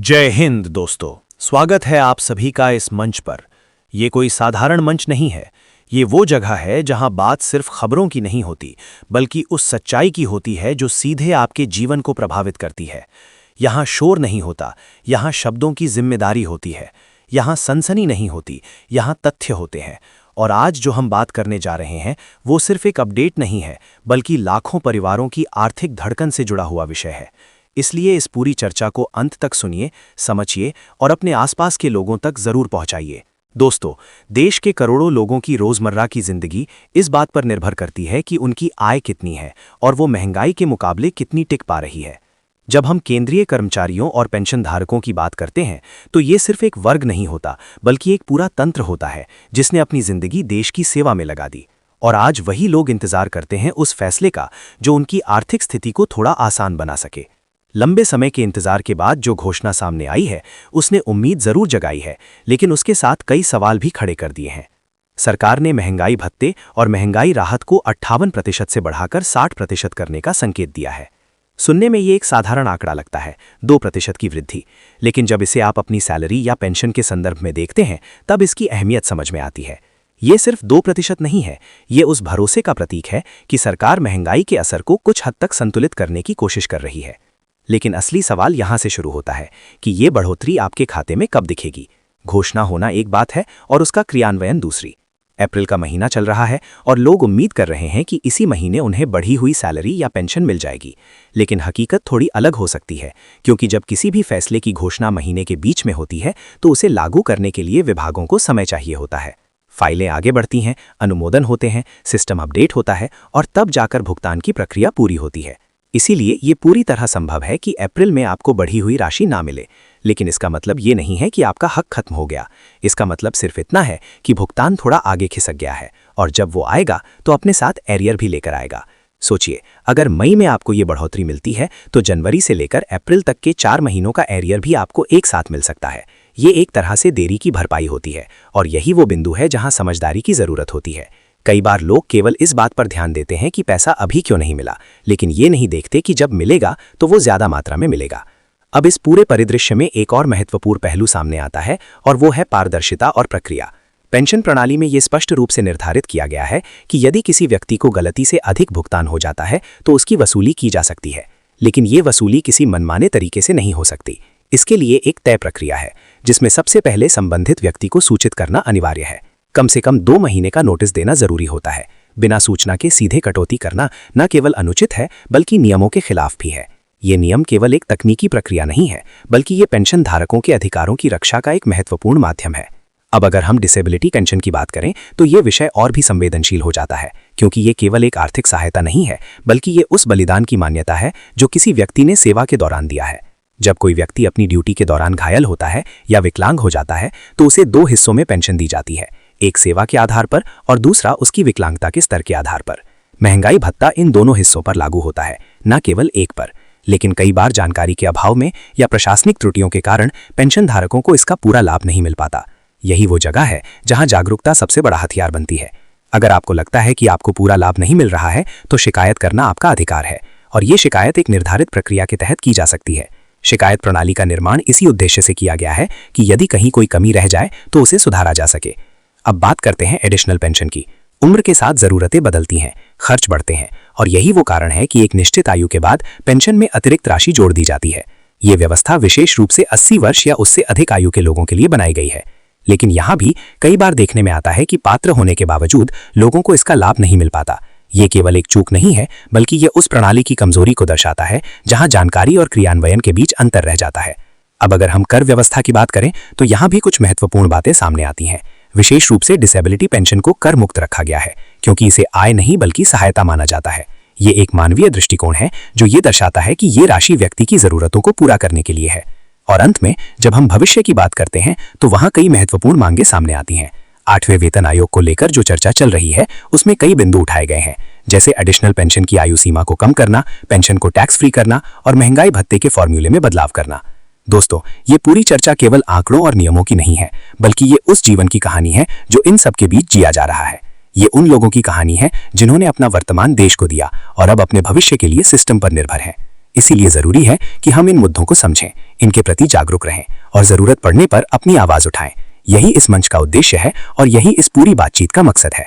जय हिंद दोस्तों, स्वागत है आप सभी का इस मंच पर। ये कोई साधारण मंच नहीं है। ये वो जगह है जहां बात सिर्फ खबरों की नहीं होती, बल्कि उस सच्चाई की होती है जो सीधे आपके जीवन को प्रभावित करती है। यहाँ शोर नहीं होता, यहाँ शब्दों की जिम्मेदारी होती है। यहाँ सनसनी नहीं होती, यहाँ तथ्य होते हैं। और आज जो हम बात करने जा रहे हैं वो सिर्फ एक अपडेट नहीं है, बल्कि लाखों परिवारों की आर्थिक धड़कन से जुड़ा हुआ विषय है। इसलिए इस पूरी चर्चा को अंत तक सुनिए, समझिए और अपने आसपास के लोगों तक जरूर पहुंचाइए। दोस्तों, देश के करोड़ों लोगों की रोजमर्रा की जिंदगी इस बात पर निर्भर करती है कि उनकी आय कितनी है और वो महंगाई के मुकाबले कितनी टिक पा रही है। जब हम केंद्रीय कर्मचारियों और पेंशनधारकों की बात करते हैं तो ये सिर्फ एक वर्ग नहीं होता, बल्कि एक पूरा तंत्र होता है जिसने अपनी जिंदगी देश की सेवा में लगा दी। और आज वही लोग इंतजार करते हैं उस फैसले का जो उनकी आर्थिक स्थिति को थोड़ा आसान बना सके। लंबे समय के इंतजार के बाद जो घोषणा सामने आई है उसने उम्मीद जरूर जगाई है, लेकिन उसके साथ कई सवाल भी खड़े कर दिए हैं। सरकार ने महंगाई भत्ते और महंगाई राहत को 58% से बढ़ाकर 60% करने का संकेत दिया है। सुनने में ये एक साधारण आंकड़ा लगता है, 2% की वृद्धि, लेकिन जब इसे आप अपनी सैलरी या पेंशन के संदर्भ में देखते हैं तब इसकी अहमियत समझ में आती है। ये सिर्फ 2% नहीं है, ये उस भरोसे का प्रतीक है कि सरकार महंगाई के असर को कुछ हद तक संतुलित करने की कोशिश कर रही है। लेकिन असली सवाल यहां से शुरू होता है कि ये बढ़ोतरी आपके खाते में कब दिखेगी। घोषणा होना एक बात है और उसका क्रियान्वयन दूसरी। अप्रैल का महीना चल रहा है और लोग उम्मीद कर रहे हैं कि इसी महीने उन्हें बढ़ी हुई सैलरी या पेंशन मिल जाएगी। लेकिन हकीकत थोड़ी अलग हो सकती है, क्योंकि जब किसी भी फैसले की घोषणा महीने के बीच में होती है तो उसे लागू करने के लिए विभागों को समय चाहिए होता है। फाइलें आगे बढ़ती हैं, अनुमोदन होते हैं, सिस्टम अपडेट होता है और तब जाकर भुगतान की प्रक्रिया पूरी होती है। इसीलिए ये पूरी तरह संभव है कि अप्रैल में आपको बढ़ी हुई राशि ना मिले, लेकिन इसका मतलब ये नहीं है कि आपका हक खत्म हो गया। इसका मतलब सिर्फ इतना है कि भुगतान थोड़ा आगे खिसक गया है और जब वो आएगा तो अपने साथ एरियर भी लेकर आएगा। सोचिए, अगर मई में आपको ये बढ़ोतरी मिलती है तो जनवरी से लेकर अप्रैल तक के 4 महीनों का एरियर भी आपको एक साथ मिल सकता है। ये एक तरह से देरी की भरपाई होती है और यही वो बिंदु है जहां समझदारी की जरूरत होती है। कई बार लोग केवल इस बात पर ध्यान देते हैं कि पैसा अभी क्यों नहीं मिला, लेकिन ये नहीं देखते कि जब मिलेगा तो वो ज्यादा मात्रा में मिलेगा। अब इस पूरे परिदृश्य में एक और महत्वपूर्ण पहलू सामने आता है और वो है पारदर्शिता और प्रक्रिया। पेंशन प्रणाली में ये स्पष्ट रूप से निर्धारित किया गया है कि यदि किसी व्यक्ति को गलती से अधिक भुगतान हो जाता है तो उसकी वसूली की जा सकती है, लेकिन ये वसूली किसी मनमाने तरीके से नहीं हो सकती। इसके लिए एक तय प्रक्रिया है जिसमें सबसे पहले संबंधित व्यक्ति को सूचित करना अनिवार्य है। कम से कम 2 महीने का नोटिस देना जरूरी होता है। बिना सूचना के सीधे कटौती करना न केवल अनुचित है बल्कि नियमों के खिलाफ भी है। ये नियम केवल एक तकनीकी प्रक्रिया नहीं है, बल्कि ये पेंशन धारकों के अधिकारों की रक्षा का एक महत्वपूर्ण माध्यम है। अब अगर हम डिसेबिलिटी पेंशन की बात करें तो ये विषय और भी संवेदनशील हो जाता है, क्योंकि ये केवल एक आर्थिक सहायता नहीं है, बल्कि ये उस बलिदान की मान्यता है जो किसी व्यक्ति ने सेवा के दौरान दिया है। जब कोई व्यक्ति अपनी ड्यूटी के दौरान घायल होता है या विकलांग हो जाता है तो उसे 2 हिस्सों में पेंशन दी जाती है, एक सेवा के आधार पर और दूसरा उसकी विकलांगता के स्तर के आधार पर। महंगाई भत्ता इन दोनों हिस्सों पर लागू होता है, न केवल एक पर। लेकिन कई बार जानकारी के अभाव में या प्रशासनिक त्रुटियों के कारण पेंशन धारकों को इसका पूरा लाभ नहीं मिल पाता। यही वो जगह है जहां जागरूकता सबसे बड़ा हथियार बनती है। अगर आपको लगता है कि आपको पूरा लाभ नहीं मिल रहा है तो शिकायत करना आपका अधिकार है, और ये शिकायत एक निर्धारित प्रक्रिया के तहत की जा सकती है। शिकायत प्रणाली का निर्माण इसी उद्देश्य से किया गया है कि यदि कहीं कोई कमी रह जाए तो उसे सुधारा जा सके। अब बात करते हैं एडिशनल पेंशन की। उम्र के साथ जरूरतें बदलती हैं, खर्च बढ़ते हैं, और यही वो कारण है कि एक निश्चित आयु के बाद पेंशन में अतिरिक्त राशि जोड़ दी जाती है। ये व्यवस्था विशेष रूप से 80 वर्ष या उससे अधिक आयु के लोगों के लिए बनाई गई है। लेकिन यहाँ भी कई बार देखने में आता है कि पात्र होने के बावजूद लोगों को इसका लाभ नहीं मिल पाता। ये केवल एक चूक नहीं है, बल्कि ये उस प्रणाली की कमजोरी को दर्शाता है जहां जानकारी और क्रियान्वयन के बीच अंतर रह जाता है। अब अगर हम कर व्यवस्था की बात करें तो यहाँ भी कुछ महत्वपूर्ण बातें सामने आती हैं। विशेष रूप से डिसेबिलिटी पेंशन को कर मुक्त रखा गया है, क्योंकि इसे आय नहीं बल्कि सहायता माना जाता है। ये एक मानवीय दृष्टिकोण है जो ये दर्शाता है कि ये राशि व्यक्ति की जरूरतों को पूरा करने के लिए है। और अंत में जब हम भविष्य की बात करते हैं तो वहाँ कई महत्वपूर्ण मांगे सामने आती हैं। 8वें वेतन आयोग को लेकर जो चर्चा चल रही है उसमें कई बिंदु उठाए गए हैं, जैसे एडिशनल पेंशन की आयु सीमा को कम करना, पेंशन को टैक्स फ्री करना और महंगाई भत्ते के फॉर्मूले में बदलाव करना। दोस्तों, ये पूरी चर्चा केवल आंकड़ों और नियमों की नहीं है, बल्कि ये उस जीवन की कहानी है जो इन सब के बीच जिया जा रहा है। ये उन लोगों की कहानी है जिन्होंने अपना वर्तमान देश को दिया और अब अपने भविष्य के लिए सिस्टम पर निर्भर हैं। इसीलिए जरूरी है कि हम इन मुद्दों को समझें, इनके प्रति जागरूक रहें और जरूरत पड़ने पर अपनी आवाज उठाएं। यही इस मंच का उद्देश्य है और यही इस पूरी बातचीत का मकसद है।